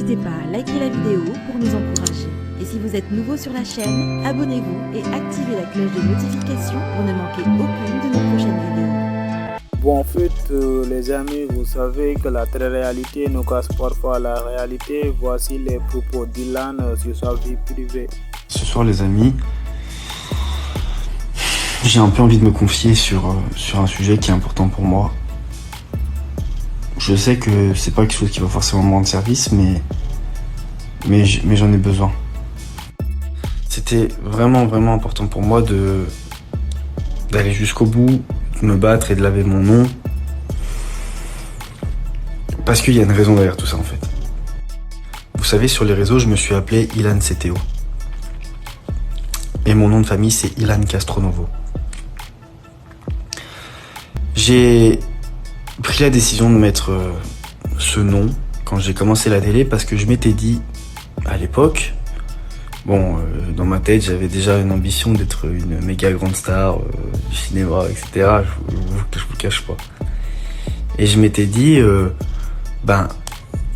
N'hésitez pas à liker la vidéo pour nous encourager. Et si vous êtes nouveau sur la chaîne, abonnez-vous et activez la cloche de notification pour ne manquer aucune de nos prochaines vidéos. Bon, en fait, les amis, vous savez que la télé-réalité nous cache parfois la réalité. Voici les propos d'Ilan sur sa vie privée. Ce soir, les amis, j'ai un peu envie de me confier sur un sujet qui est important pour moi. Je sais que c'est pas quelque chose qui va forcément me rendre service, mais j'en ai besoin. C'était vraiment important pour moi d'aller jusqu'au bout, de me battre et de laver mon nom. Parce qu'il y a une raison derrière tout ça en fait. Vous savez, sur les réseaux, je me suis appelé Ilan CTO. Et mon nom de famille, c'est Ilan Castronovo. J'ai pris la décision de mettre ce nom quand j'ai commencé la télé parce que je m'étais dit, à l'époque, dans ma tête, j'avais déjà une ambition d'être une méga grande star du cinéma, etc. Je vous le cache pas. Et je m'étais dit, je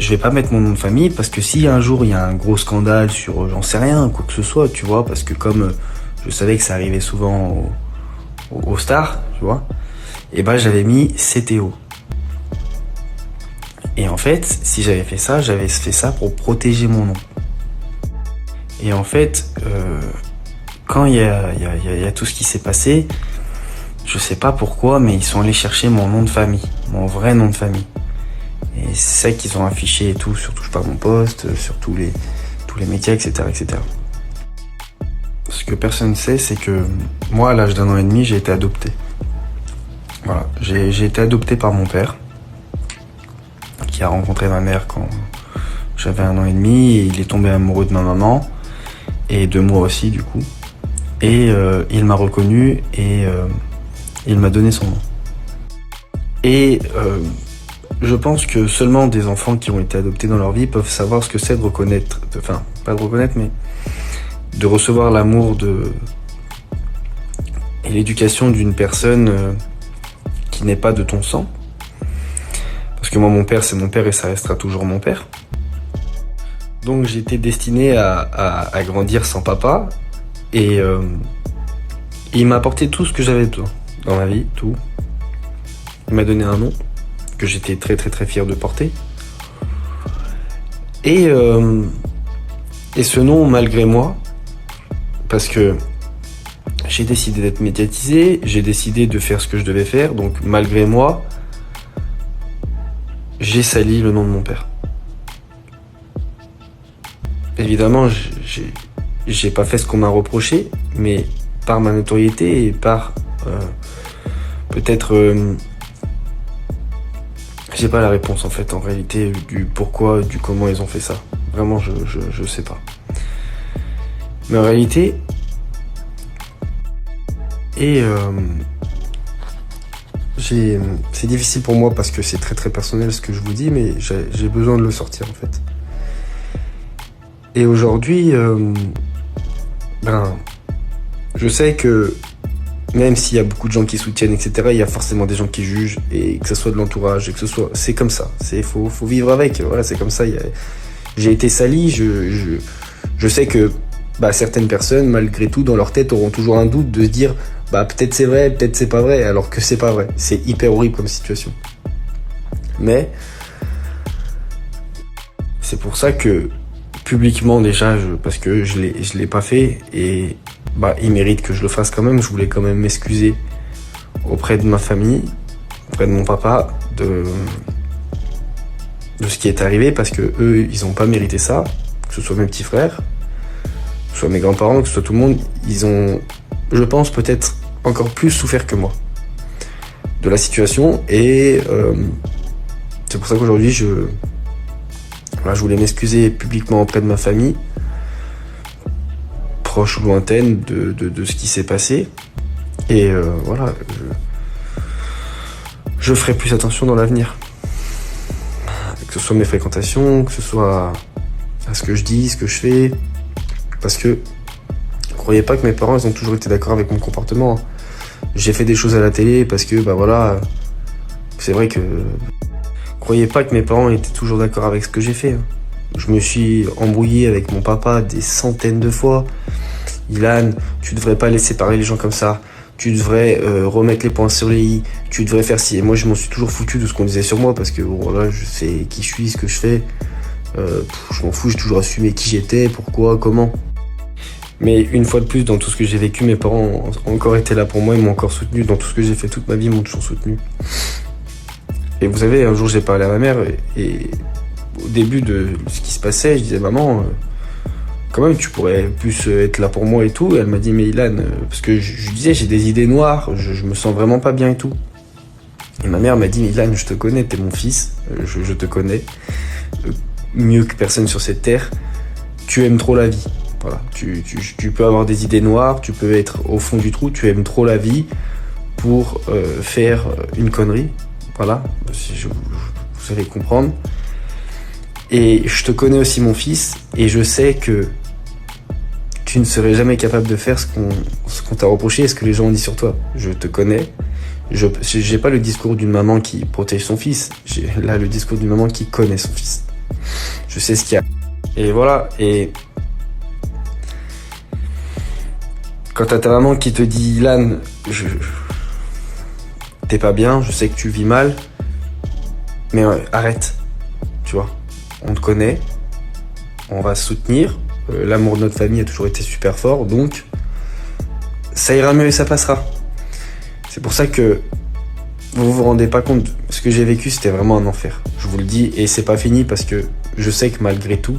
vais pas mettre mon nom de famille parce que si un jour il y a un gros scandale sur, j'en sais rien, quoi que ce soit, tu vois, parce que comme je savais que ça arrivait souvent aux stars, tu vois, et j'avais mis CTO. Et en fait, si j'avais fait ça pour protéger mon nom. Et en fait, quand il y a tout ce qui s'est passé, je sais pas pourquoi, mais ils sont allés chercher mon nom de famille, mon vrai nom de famille. Et c'est ça qu'ils ont affiché et tout, sur Touche pas mon poste, sur tous les médias, etc., etc. Ce que personne ne sait, c'est que moi, à l'âge d'1 an et demi, j'ai été adopté. Voilà, j'ai été adopté par mon père, qui a rencontré ma mère quand j'avais 1 an et demi, et il est tombé amoureux de ma maman, et de moi aussi du coup. Et il m'a reconnu, et il m'a donné son nom. Et je pense que seulement des enfants qui ont été adoptés dans leur vie peuvent savoir ce que c'est de reconnaître, enfin, pas de reconnaître, mais de recevoir l'amour et l'éducation d'une personne qui n'est pas de ton sang. Parce que moi, mon père, c'est mon père et ça restera toujours mon père. Donc j'étais destiné à grandir sans papa. Et il m'a apporté tout ce que j'avais besoin dans ma vie, tout. Il m'a donné un nom que j'étais très fier de porter. Et ce nom, malgré moi, parce que j'ai décidé d'être médiatisé, j'ai décidé de faire ce que je devais faire, donc malgré moi, j'ai sali le nom de mon père. Évidemment, j'ai pas fait ce qu'on m'a reproché, mais par ma notoriété et par peut-être j'ai pas la réponse en fait en réalité du pourquoi, du comment ils ont fait ça. Vraiment, je sais pas. Mais en réalité, c'est difficile pour moi parce que c'est très personnel ce que je vous dis, mais j'ai besoin de le sortir en fait. Et aujourd'hui, je sais que même s'il y a beaucoup de gens qui soutiennent, etc., il y a forcément des gens qui jugent, et que ce soit de l'entourage, et que ce soit, c'est comme ça. Faut vivre avec. Voilà, c'est comme ça. J'ai été sali. Je sais que certaines personnes, malgré tout, dans leur tête, auront toujours un doute de se dire, peut-être c'est vrai, peut-être c'est pas vrai, alors que c'est pas vrai. C'est hyper horrible comme situation. Mais c'est pour ça que publiquement déjà, parce que je l'ai pas fait, et il mérite que je le fasse quand même. Je voulais quand même m'excuser auprès de ma famille, auprès de mon papa, de ce qui est arrivé, parce que eux, ils ont pas mérité ça, que ce soit mes petits frères, que ce soit mes grands-parents, que ce soit tout le monde. Ils ont, je pense, peut-être encore plus souffert que moi de la situation, et c'est pour ça qu'aujourd'hui je voulais m'excuser publiquement auprès de ma famille, proche ou lointaine, de ce qui s'est passé. Et je ferai plus attention dans l'avenir. Que ce soit mes fréquentations, que ce soit à ce que je dis, ce que je fais. Parce que, croyez pas que mes parents, ils ont toujours été d'accord avec mon comportement. J'ai fait des choses à la télé parce que, c'est vrai que... Croyez pas que mes parents étaient toujours d'accord avec ce que j'ai fait. Je me suis embrouillé avec mon papa des centaines de fois. Ilan, tu devrais pas laisser parler les gens comme ça. Tu devrais remettre les points sur les i. Tu devrais faire ci. Et moi, je m'en suis toujours foutu de ce qu'on disait sur moi parce que bon, voilà, je sais qui je suis, ce que je fais. Je m'en fous, j'ai toujours assumé qui j'étais, pourquoi, comment. Mais une fois de plus, dans tout ce que j'ai vécu, mes parents ont encore été là pour moi, ils m'ont encore soutenu. Dans tout ce que j'ai fait toute ma vie, ils m'ont toujours soutenu. Et vous savez, un jour, j'ai parlé à ma mère et au début de ce qui se passait, je disais, maman, quand même, tu pourrais plus être là pour moi et tout. Et elle m'a dit, mais Ilan, parce que je disais, j'ai des idées noires, je me sens vraiment pas bien et tout. Et ma mère m'a dit, Ilan, je te connais, t'es mon fils, je te connais, mieux que personne sur cette terre, tu aimes trop la vie. Voilà, tu peux avoir des idées noires, tu peux être au fond du trou, tu aimes trop la vie pour faire une connerie. Voilà, vous allez comprendre. Et je te connais aussi mon fils, et je sais que tu ne serais jamais capable de faire ce qu'on t'a reproché et ce que les gens ont dit sur toi. Je te connais. J'ai pas le discours d'une maman qui protège son fils. J'ai là le discours d'une maman qui connaît son fils. Je sais ce qu'il y a. Et voilà, et quand t'as ta maman qui te dit, Ilan, t'es pas bien, je sais que tu vis mal, mais arrête, tu vois. On te connaît, on va se soutenir, l'amour de notre famille a toujours été super fort, donc ça ira mieux et ça passera. C'est pour ça que vous vous rendez pas compte, ce que j'ai vécu c'était vraiment un enfer, je vous le dis, et c'est pas fini parce que je sais que malgré tout,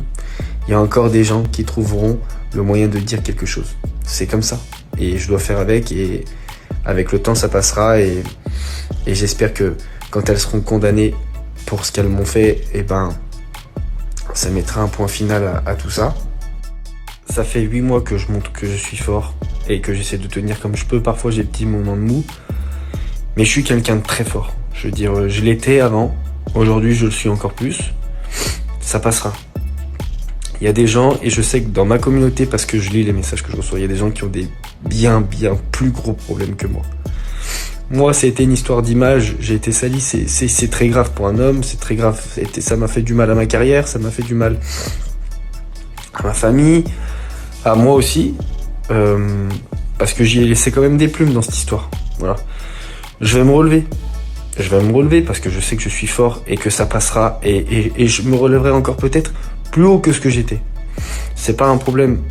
il y a encore des gens qui trouveront le moyen de dire quelque chose. C'est comme ça, et je dois faire avec, et avec le temps ça passera, et j'espère que quand elles seront condamnées pour ce qu'elles m'ont fait, eh ben ça mettra un point final à tout ça. Ça fait 8 mois que je montre que je suis fort et que j'essaie de tenir comme je peux. Parfois j'ai des petits moments de mou, mais je suis quelqu'un de très fort. Je veux dire, je l'étais avant, aujourd'hui je le suis encore plus. Ça passera. Il y a des gens, et je sais que dans ma communauté, parce que je lis les messages que je reçois, il y a des gens qui ont des bien plus gros problèmes que moi. Moi, ça a été une histoire d'image, j'ai été sali, c'est très grave pour un homme, c'est très grave, ça m'a fait du mal à ma carrière, ça m'a fait du mal à ma famille, à moi aussi, parce que j'y ai laissé quand même des plumes dans cette histoire, voilà. Je vais me relever parce que je sais que je suis fort et que ça passera, et je me relèverai encore peut-être plus haut que ce que j'étais. C'est pas un problème.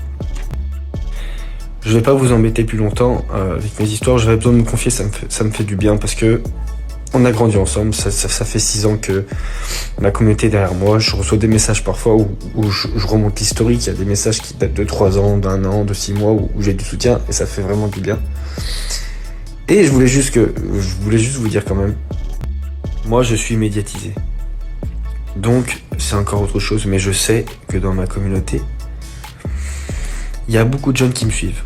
Je vais pas vous embêter plus longtemps avec mes histoires, j'avais besoin de me confier, ça me fait du bien parce que on a grandi ensemble, ça fait 6 ans que ma communauté est derrière moi, je reçois des messages parfois où je remonte l'historique, il y a des messages qui datent de 3 ans, d'1 an, de 6 mois où j'ai du soutien et ça fait vraiment du bien. Et je voulais juste vous dire quand même, moi je suis médiatisé. Donc c'est encore autre chose, mais je sais que dans ma communauté, il y a beaucoup de jeunes qui me suivent.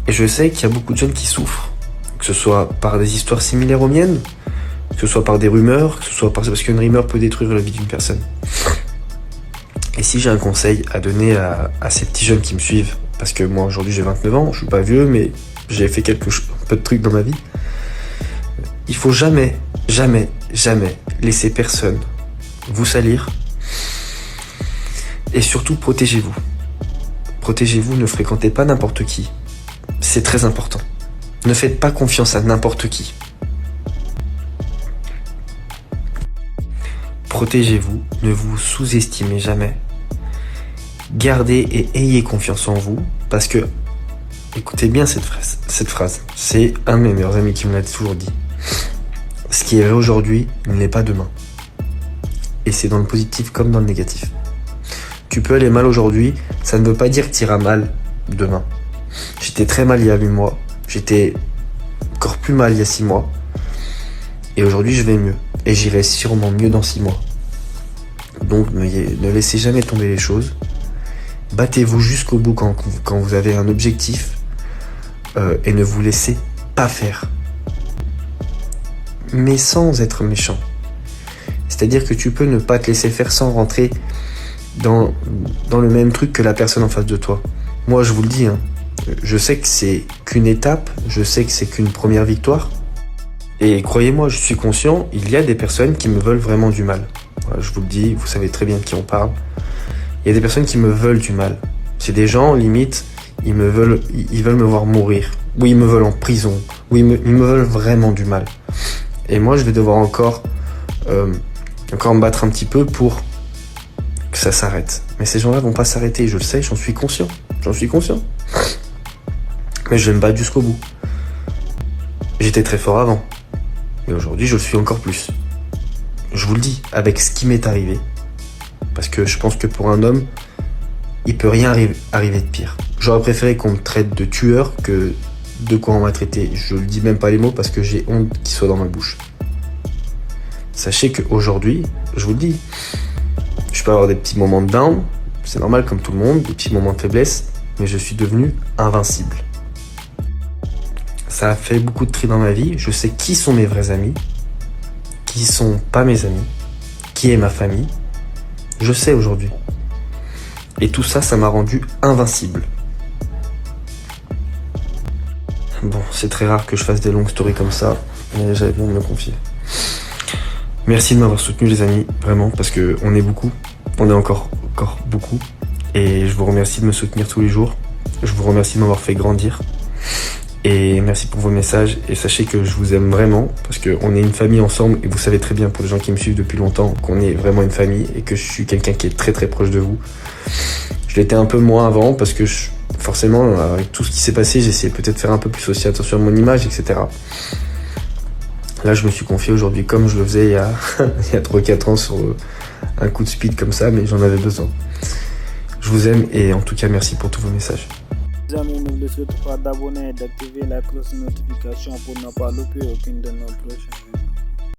Et je sais qu'il y a beaucoup de jeunes qui souffrent. Que ce soit par des histoires similaires aux miennes, que ce soit par des rumeurs, que ce soit parce qu'une rumeur peut détruire la vie d'une personne. Et si j'ai un conseil à donner à ces petits jeunes qui me suivent, parce que moi aujourd'hui j'ai 29 ans, je suis pas vieux, mais j'ai fait un peu de trucs dans ma vie. Il faut jamais laisser personne vous salir. Et surtout, protégez-vous. Protégez-vous, ne fréquentez pas n'importe qui. C'est très important. Ne faites pas confiance à n'importe qui. Protégez-vous, ne vous sous-estimez jamais. Gardez et ayez confiance en vous, parce que, écoutez bien cette phrase, c'est un de mes meilleurs amis qui me l'a toujours dit. Ce qui est vrai aujourd'hui ne l'est pas demain. Et c'est dans le positif comme dans le négatif. Tu peux aller mal aujourd'hui, ça ne veut pas dire que tu iras mal demain. J'étais très mal il y a 8 mois, j'étais encore plus mal il y a 6 mois, et aujourd'hui je vais mieux, et j'irai sûrement mieux dans 6 mois. Donc ne laissez jamais tomber les choses, battez-vous jusqu'au bout quand vous avez un objectif, et ne vous laissez pas faire. Mais sans être méchant. C'est-à-dire que tu peux ne pas te laisser faire sans rentrer dans le même truc que la personne en face de toi. Moi, je vous le dis, hein, je sais que c'est qu'une étape, je sais que c'est qu'une première victoire. Et croyez-moi, je suis conscient, il y a des personnes qui me veulent vraiment du mal. Voilà, je vous le dis, vous savez très bien de qui on parle. Il y a des personnes qui me veulent du mal. C'est des gens, limite, ils veulent me voir mourir. Ou ils me veulent en prison. Ou ils me veulent vraiment du mal. Et moi, je vais devoir encore me battre un petit peu pour que ça s'arrête. Mais ces gens-là vont pas s'arrêter, je le sais, j'en suis conscient. Mais je vais me battre jusqu'au bout. J'étais très fort avant. Mais aujourd'hui, je le suis encore plus. Je vous le dis, avec ce qui m'est arrivé. Parce que je pense que pour un homme, il peut rien arriver de pire. J'aurais préféré qu'on me traite de tueur que de quoi on m'a traité. Je le dis même pas les mots parce que j'ai honte qu'ils soient dans ma bouche. Sachez qu'aujourd'hui, je vous le dis, je peux avoir des petits moments de down, c'est normal comme tout le monde, des petits moments de faiblesse, mais je suis devenu invincible. Ça a fait beaucoup de tri dans ma vie, je sais qui sont mes vrais amis, qui sont pas mes amis, qui est ma famille, je sais aujourd'hui. Et tout ça, ça m'a rendu invincible. Bon, c'est très rare que je fasse des longues stories comme ça, mais j'avais besoin de me confier. Merci de m'avoir soutenu les amis, vraiment, parce que on est beaucoup, on est encore beaucoup, et je vous remercie de me soutenir tous les jours, je vous remercie de m'avoir fait grandir, et merci pour vos messages, et sachez que je vous aime vraiment, parce qu'on est une famille ensemble, et vous savez très bien, pour les gens qui me suivent depuis longtemps, qu'on est vraiment une famille, et que je suis quelqu'un qui est très très proche de vous. Je l'étais un peu moins avant, parce que forcément, avec tout ce qui s'est passé, j'essayais peut-être de faire un peu plus aussi attention à mon image, etc. Là, je me suis confié aujourd'hui comme je le faisais il y a 3-4 ans sur un coup de speed comme ça, mais j'en avais besoin. Je vous aime et en tout cas, merci pour tous vos messages. Les amis, n'oubliez surtout pas d'abonner et d'activer la cloche de notification pour ne pas louper aucune de nos prochaines vidéos.